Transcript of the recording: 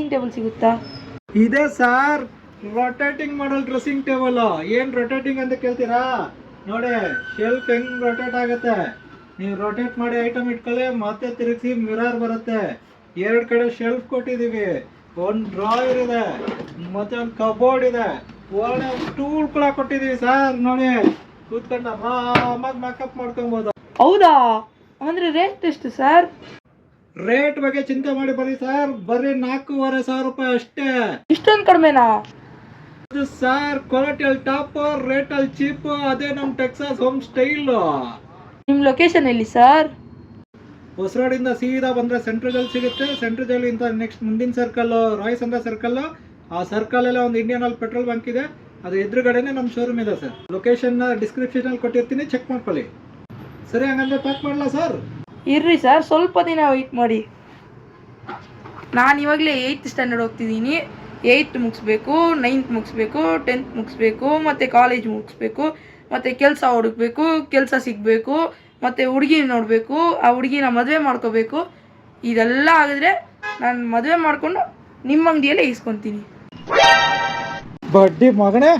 Dressing table ಸಿಗುತ್ತಾ? ಇದೆ sir, rotating ಮಾಡಲ್ dressing table. ಏನ್ ರೊಟೇಟಿಂಗ್ ಅಂತ ಕೇಳ್ತೀರಾ? ನೋಡಿ, ಶೆಲ್ಫ್ ಹೆಂಗ್ ರೊಟೇಟ್ ಆಗುತ್ತೆ. ನೀವು ರೊಟೇಟ್ ಮಾಡಿ ಐಟಮ್ ಇಟ್ಕೊಳ್ಳಿ, ಮತ್ತೆ ತಿರುಗಿಸಿ ಮಿರರ್ ಬರುತ್ತೆ. 2 ಕಡೆ ಶೆಲ್ಫ್ ಕೊಟ್ಟಿದೀವಿ, ಒಂದು ಡ್ರಾಯರ್ ಇದೆ, ಮತ್ತೆ ಒಂದು ಕಬೋರ್ಡ್ ಇದೆ, ಒಳ್ಳೆ ಟೂಲ್ ಕೂಡ ಕೊಟ್ಟಿದೀವಿ ಸರ್. ನೋಡಿ, ಕೂತ್ಕೊಂಡು ಆರಾಮಾಗಿ ಮೇಕಪ್ ಮಾಡ್ಕೊಬೋದು. ಹೌದಾ? ಅಂದ್ರೆ ರೇಟ್ ಎಷ್ಟು ಸರ್? ರೇಟ್ ಬಗ್ಗೆ ಚಿಂತೆ ಮಾಡಿ ಬನ್ನಿ ಸರ್, ಬರೀ 4,500 ರೂಪಾಯಿ ಅಷ್ಟೇ. ಇಷ್ಟೊಂದು ಕಡಿಮೆನಾ? ಸರ್, ಕ್ವಾಲಿಟಿಯಲ್ಲಿ ಟಾಪ್, ರೇಟಲ್ಲಿ ಚೀಪ್. ಅದೇ ನಮ್ಮ ಟೆಕ್ಸಾಸ್ ಹೋಮ್ ಸ್ಟೈಲ್. ನಿಮ್ಮ ಲೊಕೇಶನ್ ಎಲ್ಲಿ ಸರ್? ಹೊಸರೋಡಿಂದ ಸೀದಾ ಬಂದರೆ ಸೆಂಟ್ರಲ್ ಸಿಗುತ್ತೆ. ಸೆಂಟ್ರಲ್ ಇಂದ ನೆಕ್ಸ್ಟ್ ಮುಂದಿನ ಸರ್ಕಲ್ ರಾಯ್ಸ್ ಅಂತ ಸರ್ಕಲ್. ಆ ಸರ್ಕಲ್ ಎಲ್ಲ ಒಂದು ಇಂಡಿಯನ್ ಆಯಿಲ್ ಪೆಟ್ರೋಲ್ ಬಂಕ್ ಇದೆ, ಅದು ಎದುರುಗಡೆನೆ ನಮ್ಮ ಶೋರೂಮ್ ಇದೆ ಸರ್. ಲೊಕೇಶನ್ ಡಿಸ್ಕ್ರಿಪ್ಷನಲ್ಲಿ ಕೊಟ್ಟಿರ್ತೀನಿ, ಚೆಕ್ ಮಾಡ್ಕೊಳ್ಳಿ. ಸರಿ, ಹಂಗಂದ್ರೆ ಪ್ಯಾಕ್ ಮಾಡಲಾ ಸರ್? ಇರ್ರಿ ಸರ್, ಸ್ವಲ್ಪ ದಿನ ವೆಯ್ಟ್ ಮಾಡಿ. ನಾನು ಇವಾಗಲೇ 8th ಸ್ಟ್ಯಾಂಡರ್ಡ್ ಹೋಗ್ತಿದ್ದೀನಿ. 8th ಮುಗಿಸ್ಬೇಕು, 9th ಮುಗಿಸ್ಬೇಕು, 10th ಮುಗಿಸ್ಬೇಕು, ಮತ್ತು ಕಾಲೇಜ್ ಮುಗಿಸ್ಬೇಕು, ಮತ್ತು ಕೆಲಸ ಹುಡುಕ್ಬೇಕು, ಕೆಲಸ ಸಿಗಬೇಕು, ಮತ್ತು ಹುಡುಗಿ ನೋಡಬೇಕು, ಆ ಹುಡುಗಿನ ಮದುವೆ ಮಾಡ್ಕೋಬೇಕು. ಇದೆಲ್ಲ ಆಗಿದ್ರೆ ನಾನು ಮದುವೆ ಮಾಡಿಕೊಂಡು ನಿಮ್ಮ ಅಂಗಡಿಯಲ್ಲೇ ಇಸ್ಕೊತೀನಿ. ಬಡ್ಡಿ ಮಗನೇ.